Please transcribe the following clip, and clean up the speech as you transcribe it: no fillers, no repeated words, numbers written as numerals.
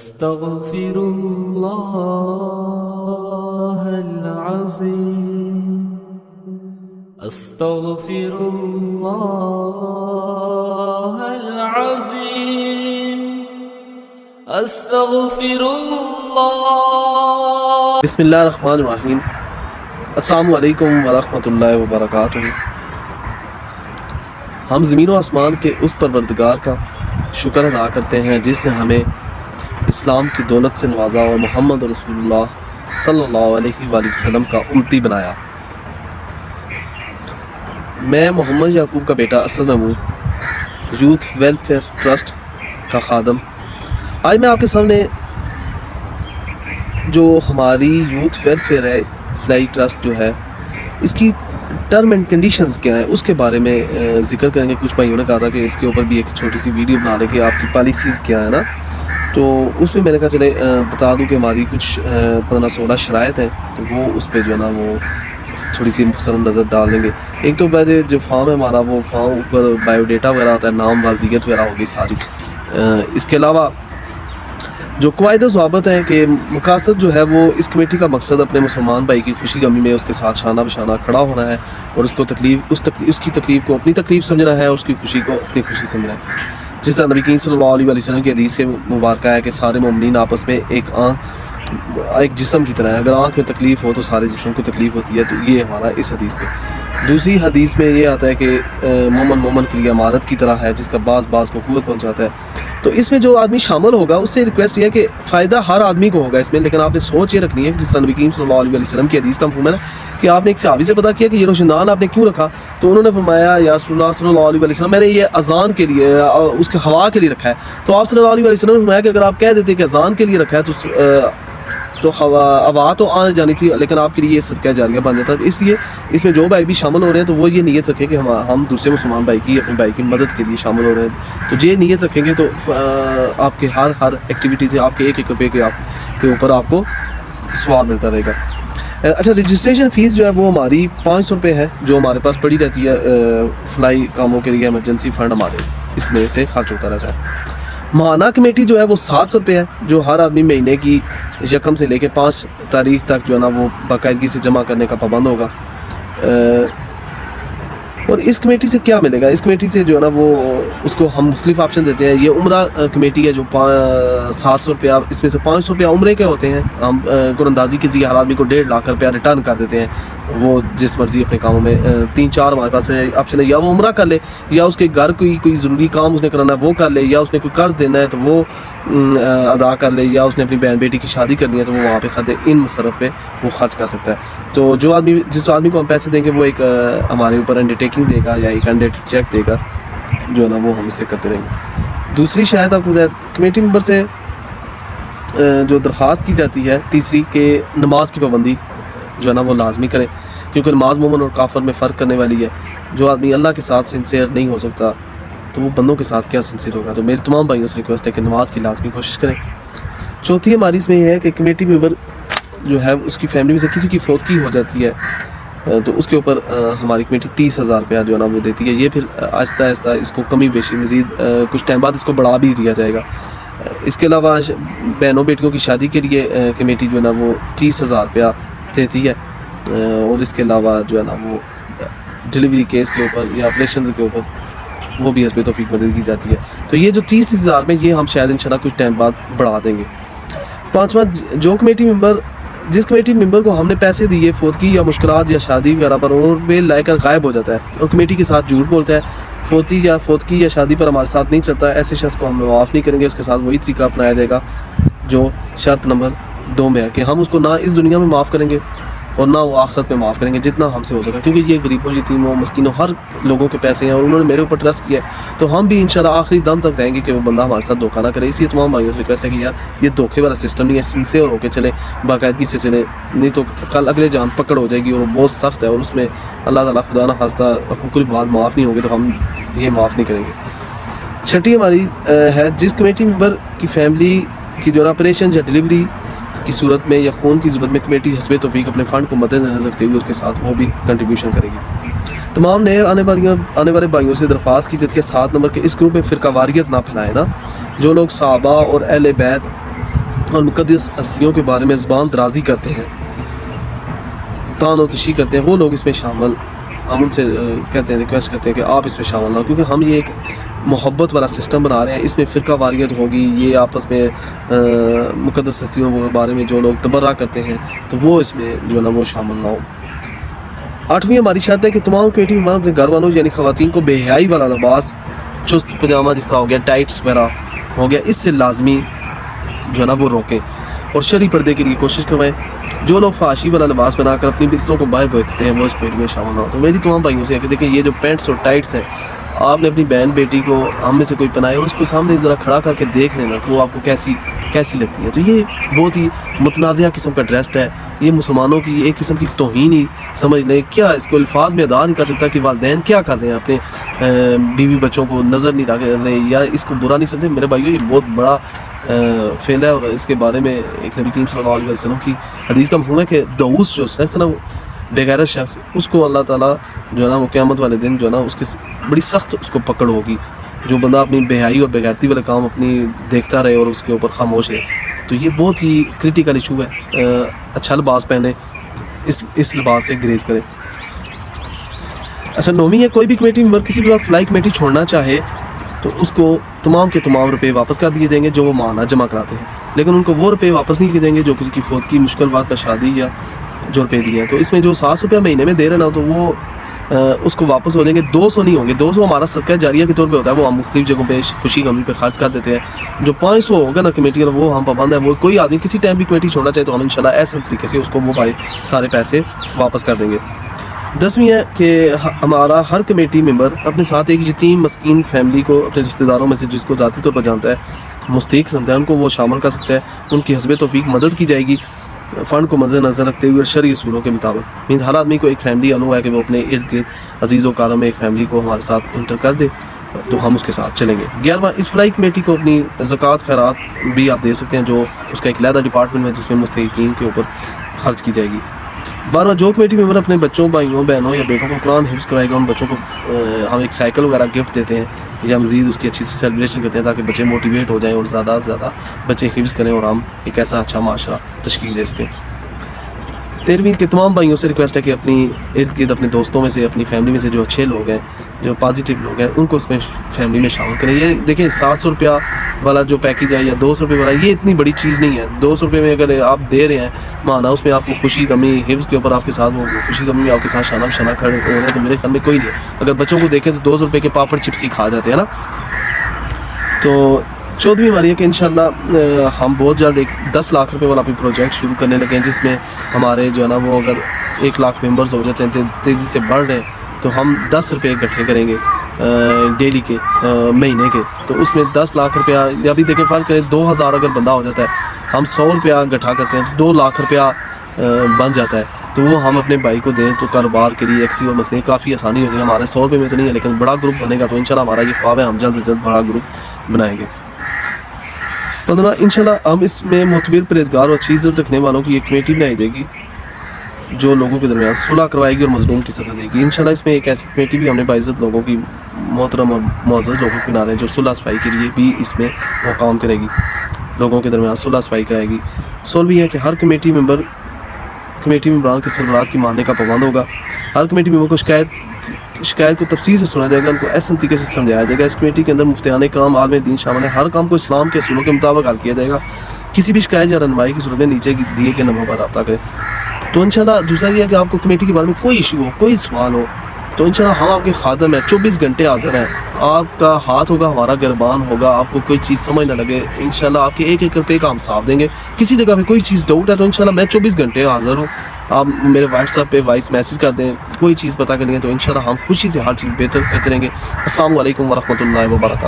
أستغفر الله العظيم أستغفر الله العظيم أستغفر الله بسم اللہ الرحمن الرحیم۔ السلام علیکم ورحمۃ اللہ وبرکاتہ۔ ہم زمین و آسمان کے اس پروردگار کا شکر ادا کرتے ہیں جس نے ہمیں اسلام کی دولت سے نوازا اور محمد رسول اللہ صلی اللہ علیہ وآلہ وسلم کا امتی بنایا۔ میں محمد یعقوب کا بیٹا Asad Mahmood, youth welfare trust کا خادم، آج میں آپ کے سامنے جو ہماری یوتھ ویلفیئر ہے فلائی ٹرسٹ جو ہے، اس کی ٹرم اینڈ کنڈیشنز کیا ہیں اس کے بارے میں ذکر کریں گے۔ کچھ بھائیوں نے کہا تھا کہ اس کے اوپر بھی ایک چھوٹی سی ویڈیو بنا لیں کہ آپ کی پالیسیز کیا ہے نا، تو اس میں میں نے کہا چلے بتا دوں کہ ہماری کچھ 15-16 شرائط ہیں، تو وہ اس پہ جو ہے نا وہ تھوڑی سی مختصر نظر ڈال دیں گے۔ ایک تو پہلے جو فارم ہے ہمارا، وہ فارم اوپر بایو ڈیٹا وغیرہ ہوتا ہے، نام والدیت وغیرہ ہوگی ساری۔ اس کے علاوہ جو قواعد و ضوابط ہیں کہ مقاصد جو ہے وہ اس کمیٹی کا مقصد اپنے مسلمان بھائی کی خوشی غمی میں اس کے ساتھ شانہ بشانہ کھڑا ہونا ہے، اور اس کی تکلیف کو اپنی تکلیف سمجھنا ہے، اس کی خوشی کو اپنی خوشی سمجھنا ہے۔ جس طرح نبی کریم صلی اللہ علیہ وسلم کی حدیث کے مبارکہ ہے کہ سارے مومنین آپس میں ایک جسم کی طرح ہے، اگر آنکھ میں تکلیف ہو تو سارے جسم کو تکلیف ہوتی ہے، تو یہ ہمارا اس حدیث پہ۔ دوسری حدیث میں یہ آتا ہے کہ مومن کے لیے عمارت کی طرح ہے جس کا بعض کو قوت پہنچاتا ہے۔ تو اس میں جو آدمی شامل ہوگا اس سے ریکویسٹ یہ ہے کہ فائدہ ہر آدمی کو ہوگا اس میں، لیکن آپ نے سوچ یہ رکھنی ہے کہ جس طرح نبی کریم صلی اللہ علیہ وسلم کی حدیث کا مفہوم ہے نا کہ آپ نے ایک صحابی سے پتہ کیا کہ یہ روشندان آپ نے کیوں رکھا، تو انہوں نے فرمایا یا رسول اللہ صلی اللہ علیہ وسلم میں نے یہ اذان کے لیے اس کے ہوا کے لیے رکھا ہے۔ تو آپ صلی اللہ علیہ وسلم نے فرمایا کہ اگر آپ کہہ دیتے کہ اذان کے لیے رکھا ہے تو ہوا تو آ جانی تھی، لیکن آپ کے لیے یہ صدقہ جاریہ بن جاتا ہے۔ اس لیے اس میں جو بھائی بھی شامل ہو رہے ہیں تو وہ یہ نیت رکھیں کہ ہم دوسرے مسلمان بھائی کی اپنے بھائی کی مدد کے لیے شامل ہو رہے ہیں، تو یہ نیت رکھیں گے تو آپ کے ہر ایکٹیویٹی سے آپ کے ایک روپے کے اوپر آپ کو ثواب ملتا رہے گا۔ اچھا، رجسٹریشن فیس جو ہے وہ ہماری 500 روپے ہے، جو ہمارے پاس پڑی رہتی ہے فلائی کاموں کے لیے، ایمرجنسی فنڈ ہمارے اس میں سے خرچ ہوتا رہتا ہے۔ ماہانہ کمیٹی جو ہے وہ 700 روپے ہے، جو ہر آدمی مہینے کی 1 سے لے کے 5 تاریخ تک جو ہے نا وہ باقاعدگی سے جمع کرنے کا پابند ہوگا۔ اور اس کمیٹی سے کیا ملے گا؟ اس کمیٹی سے جو ہے نا وہ اس کو ہم مختلف آپشن دیتے ہیں۔ یہ عمرہ کمیٹی ہے جو 700 روپیہ، اس میں سے 500 روپیہ عمرے کے ہوتے ہیں۔ ہم قراندازی کے ذریعے ہر آدمی کو 1.5 لاکھ روپیہ ریٹرن کر دیتے ہیں، وہ جس مرضی اپنے کاموں میں 3-4 ہمارے پاس آپشن ہے، یا وہ عمرہ کر لے، یا اس کے گھر کوئی ضروری کام اس نے کرانا ہے وہ کر لے، یا اس نے کوئی قرض دینا ہے تو وہ ادا کر لے، یا اس نے اپنی بہن بیٹی کی شادی کرنی ہے تو وہ وہاں پہ ان مصرف پہ وہ خرچ کر سکتا ہے۔ تو جس آدمی کو ہم پیسے دیں گے وہ ایک ہمارے اوپر انڈرٹیکنگ دے گا یا ایک انڈرٹیک چیک دے گا، جو ہے نا وہ ہم اس سے کرتے رہیں گے۔ دوسری شاید آپ کو کمیٹی ممبر سے جو درخواست کی جاتی ہے تیسری، کہ نماز کی پابندی جو ہے نا وہ لازمی کریں، کیونکہ نماز مومن اور کافر میں فرق کرنے والی ہے۔ جو آدمی اللہ کے ساتھ سنسیئر نہیں ہو سکتا تو وہ بندوں کے ساتھ کیا سنسیئر ہوگا؟ تو میرے تمام بھائیوں سے ریکویسٹ ہے کہ نماز کی لازمی کوشش کریں۔ چوتھی ہماری اس میں یہ ہے کہ کمیٹی ممبر جو ہے اس کی فیملی میں سے کسی کی فوتگی ہو جاتی ہے تو اس کے اوپر ہماری کمیٹی 30,000 روپیہ جو ہے نا وہ دیتی ہے۔ یہ پھر آہستہ آہستہ اس کو کمی بیشی مزید کچھ ٹائم بعد اس کو بڑھا بھی دیا جائے گا۔ اس کے علاوہ بہنوں بیٹیوں کی شادی کے لیے کمیٹی جو ہے نا وہ 30,000 روپیہ دیتی ہے، اور اس کے علاوہ جو ہے نا وہ ڈلیوری کیس کے اوپر یا آپریشنز کے اوپر وہ بھی حسب توفیق مدد کی جاتی ہے۔ تو یہ جو 30,000 میں یہ ہم شاید انشاءاللہ کچھ ٹائم بعد بڑھا دیں گے۔ پانچواں، جس کمیٹی ممبر کو ہم نے پیسے دیے فوتگی یا مشکلات یا شادی وغیرہ پر، اور وہ لے کر غائب ہو جاتا ہے اور کمیٹی کے ساتھ جھوٹ بولتا ہے، فوتگی یا شادی پر ہمارے ساتھ نہیں چلتا ہے، ایسے شخص کو ہم معاف نہیں کریں گے۔ اس کے ساتھ وہی طریقہ اپنایا جائے گا جو شرط نمبر 2 میں ہے، کہ ہم اس کو نہ اس دنیا میں معاف کریں گے اور نہ وہ آخرت میں معاف کریں گے، جتنا ہم سے ہو سکا، کیونکہ یہ غریبوں، یتیموں، مسکینوں، ہر لوگوں کے پیسے ہیں اور انہوں نے میرے اوپر ٹرسٹ کیا ہے، تو ہم بھی انشاءاللہ آخری دم تک رہیں گے کہ وہ بندہ ہمارے ساتھ دھوکہ نہ کرے۔ اس لیے تمام بھائیوں سے ریکویسٹ ہے کہ یار یہ دھوکے والا سسٹم نہیں ہے، سنسیئر ہو کے چلیں، باقاعدگی سے چلیں، نہیں تو کل اگلے جان پکڑ ہو جائے گی اور وہ بہت سخت ہے، اور اس میں اللہ تعالیٰ خدا نہ خواستہ کوئی بات معاف نہیں ہوگی تو ہم یہ معاف نہیں کریں گے۔ چھٹی ہماری ہے، جس کمیٹی ممبر کی فیملی کی جو ہے آپریشن یا ڈلیوری کی صورت میں یا خون کی ضرورت میں کمیٹی حسب توفیق اپنے فنڈ کو مد نظر رکھتے ہوئے اس کے ساتھ وہ بھی کنٹریبیوشن کرے گی۔ تمام نئے آنے والے بھائیوں سے درخواست کی جاتی ہے 7 نمبر کے اس گروپ میں فرقہ واریت نہ پھیلائیں نا۔ جو لوگ صحابہ اور اہل بیت اور مقدس ہستیوں کے بارے میں زبان درازی کرتے ہیں، تان و تشی کرتے ہیں، وہ لوگ اس میں شامل، ہم ان سے کہتے ہیں، ریکویسٹ کرتے ہیں کہ آپ اس میں شامل نہ ہو، کیونکہ ہم یہ ایک محبت والا سسٹم بنا رہے ہیں. اس میں فرقہ واریت ہوگی، یہ آپس میں مقدس ہستیوں کے بارے میں جو لوگ تبرہ کرتے ہیں تو وہ اس میں جو ہے نا وہ شامل نہ ہو. 8ویں ہماری شرط ہے کہ تمام کمیٹی ممبران اپنے گھر والوں یعنی خواتین کو بے حیائی والا لباس، چست پجامہ جس طرح ہو گیا، ٹائٹس وغیرہ ہو گیا، اس سے لازمی جو ہے نا وہ روکیں اور شرعی پردے کے لیے کوشش کروائیں. جو لوگ فحاشی والا لباس بنا کر اپنی بستروں کو باہر بھیجتے ہیں وہ اس کمیٹی میں شامل نہ ہو. تو میری تمام بھائیوں سے ہے کہ دیکھیں یہ جو پینٹس اور ٹائٹس ہیں، آپ نے اپنی بہن بیٹی کو ہم میں سے کوئی پہنائے اور اس کو سامنے ذرا کھڑا کر کے دیکھ لینا کہ وہ آپ کو کیسی لگتی ہے. تو یہ بہت ہی متنازعہ قسم کا ڈریسٹ ہے، یہ مسلمانوں کی ایک قسم کی توہین ہی سمجھ لیں. کیا اس کو الفاظ میں ادا نہیں کر سکتا کہ والدین کیا کر رہے ہیں، اپنے بیوی بچوں کو نظر نہیں رکھ رہے یا اس کو برا نہیں سمجھتے. میرے بھائیو یہ بہت بڑا فعل ہے، اور اس کے بارے میں ایک نبی کریم صلی اللہ علیہ وسلم کی حدیث کا مفہوم ہے کہ دعوس جو شخص ہے نا، بے غیرت شخص، اس کو اللہ تعالیٰ جو ہے نا وہ قیامت والے دن جو ہے نا اس کے بڑی سخت اس کو پکڑ ہوگی. جو بندہ اپنی بے حیائی اور بے غیرتی والے کام اپنی دیکھتا رہے اور اس کے اوپر خاموش ہے، تو یہ بہت ہی کریٹیکل ایشو ہے. اچھا لباس پہنے، اس لباس سے گریز کریں. اچھا 9ویں ہے، کوئی بھی کمیٹی ممبر کسی بھی وقت فلائی کمیٹی چھوڑنا چاہے تو اس کو تمام کے تمام روپے واپس کر دیے جائیں گے جو وہ ماہانہ جمع کراتے ہیں، لیکن ان کو وہ روپے واپس نہیں کیے جائیں گے جو کسی کی فوت کی، مشکل وقت کا شادی یا جو روپے دیے ہیں. تو اس میں جو 700 روپیہ مہینے میں دے رہے نا تو وہ اس کو واپس ہو جائیں گے. 200 نہیں ہوں گے. 200 ہمارا صدقہ جاریہ کے طور پہ ہوتا ہے، وہ ہم مختلف جگہوں پہ خوشی غمی پہ خرچ کر دیتے ہیں. جو 500 ہوگا نا کمیٹی والا، وہ ہم پابند ہے. وہ کوئی آدمی کسی ٹائم بھی کمیٹی چھوڑنا چاہے تو ہم انشاءاللہ ایسے طریقے سے اس کو وہ سارے پیسے واپس کر دیں گے. 10ویں ہے کہ ہمارا ہر کمیٹی ممبر اپنے ساتھ ایک یتیم مسکین فیملی کو اپنے رشتہ داروں میں سے جس کو ذاتی طور پر جانتا ہے، مستحق سمجھتا ہے، ان کو وہ شامل کر سکتا ہے. ان کی حسب توفیق مدد کی جائے گی فنڈ کو مد نظر رکھتے ہوئے شرعی اصولوں کے مطابق. ہر آدمی کو ایک فیملی الو ہے کہ وہ اپنے ارد گرد عزیز و کارم میں ایک فیملی کو ہمارے ساتھ انٹر کر دے تو ہم اس کے ساتھ چلیں گے. 11واں، اس فلائی کمیٹی کو اپنی زکوٰۃ خیرات بھی آپ دے سکتے ہیں، جو اس کا ایک علیحدہ ڈپارٹمنٹ ہے جس میں مستحقین کے اوپر خرچ کی جائے گی. 12واں، جو کمیٹی ممبر اپنے بچوں، بھائیوں، بہنوں یا بیٹوں کو قرآن حفظ کرائے گا، ان بچوں کو ہم ایک سائیکل وغیرہ گفٹ دیتے ہیں یا مزید اس کی اچھی سی سیلیبریشن کرتے ہیں تاکہ بچے موٹیویٹ ہو جائیں اور زیادہ سے زیادہ بچے حفظ کریں اور ہم ایک ایسا اچھا معاشرہ تشکیل دے سکیں. 13ویں کے تمام بھائیوں سے ریکویسٹ ہے کہ اپنی ارد گرد اپنے دوستوں میں سے، اپنی فیملی میں سے جو اچھے لوگ ہیں، جو پازیٹیو لوگ ہیں، ان کو اس میں فیملی میں شامل کریں. یہ دیکھیں 700 روپیہ والا جو پیکیج ہے یا 200 روپے والا، یہ اتنی بڑی چیز نہیں ہے. 200 روپے میں اگر آپ دے رہے ہیں مانا، اس میں آپ کو خوشی غمی حفظ کے اوپر آپ کے ساتھ وہ خوشی غمی آپ کے ساتھ شانہ کھڑے ہو رہے ہیں، تو میرے خیال میں کوئی نہیں ہے. اگر بچوں کو دیکھیں تو 200 روپے کے پاپڑ چپس ہی کھا جاتے ہیں نا. تو 14ویں ہماری ہے کہ انشاءاللہ ہم بہت جلد ایک 10 لاکھ روپے والا بھی پروجیکٹ شروع کرنے لگے ہیں، جس میں ہمارے جو ہے نا وہ اگر 1 لاکھ ممبرز ہو جاتے ہیں، تیزی سے بڑھ رہے ہیں، تو ہم 10 روپے اکٹھے کریں گے ڈیلی کے، مہینے کے. تو اس میں 10 لاکھ روپیہ، یا بھی دیکھیں فرق کریں 2000 اگر بندہ ہو جاتا ہے، ہم 100 روپیہ اکٹھا کرتے ہیں تو 2 لاکھ روپیہ بن جاتا ہے. تو وہ ہم اپنے بھائی کو دیں تو کاروبار کے لیے ایک سی اور مسئلے کافی آسانی ہوتی ہے. ہمارے 100 روپے میں تو نہیں ہے، لیکن بڑا گروپ بنے گا تو انشاءاللہ ہمارا یہ خواب ہے، ہم جلد سے جلد بڑا گروپ بنائیں گے. 15 انشاءاللہ ہم اس میں معتبر پرہیزگار اور اچھی عزت رکھنے والوں کی ایک کمیٹی بنائی جائے گی جو لوگوں کے درمیان صلح کروائے گی اور مظلوم کی سزا دے گی. انشاءاللہ اس میں ایک ایسی کمیٹی بھی ہم نے باعزت لوگوں کی، محترم اور معزز لوگوں کو بنا رہے ہیں جو صلح صفائی کے لیے بھی اس میں وہ کام کرے گی، لوگوں کے درمیان صلح صفائی کرائے گی. 16ویں ہے کہ ہر کمیٹی ممبران کے سربراہ کی ماننے کا پابند ہوگا. ہر کمیٹی ممبر کو شکایت کو تفصیل سے سنا جائے گا، ان کو ایسے طریقے سے سمجھایا جائے گا. اس کمیٹی کے اندر مفتیان کرام، عالم دین شامل ہیں. ہر کام کو اسلام کے اصولوں کے مطابق حل کیا جائے گا. کسی بھی شکایت یا رہنمائی کی صورت میں نیچے دیے گئے نمبر پر رابطہ کریں. تو انشاءاللہ دوسرا یہ ہے کہ آپ کو کمیٹی کے بارے میں کوئی ایشو ہو، کوئی سوال ہو تو انشاءاللہ ہم آپ کے خادم ہیں، 24 گھنٹے حاضر ہیں. آپ کا ہاتھ ہوگا، ہمارا گربان ہوگا. آپ کو کوئی چیز سمجھ نہ لگے، انشاءاللہ آپ کے 1 روپے کا ہم صاف دیں گے. کسی جگہ پہ کوئی چیز ڈاؤٹ ہے تو انشاءاللہ میں 24 گھنٹے حاضر ہوں. آپ میرے واٹس ایپ پہ وائس میسج کر دیں، کوئی چیز پتہ کریں گے تو انشاءاللہ ہم خوشی سے ہر چیز بہتر کرتے رہیں گے. السلام علیکم ورحمۃ اللہ وبرکاتہ.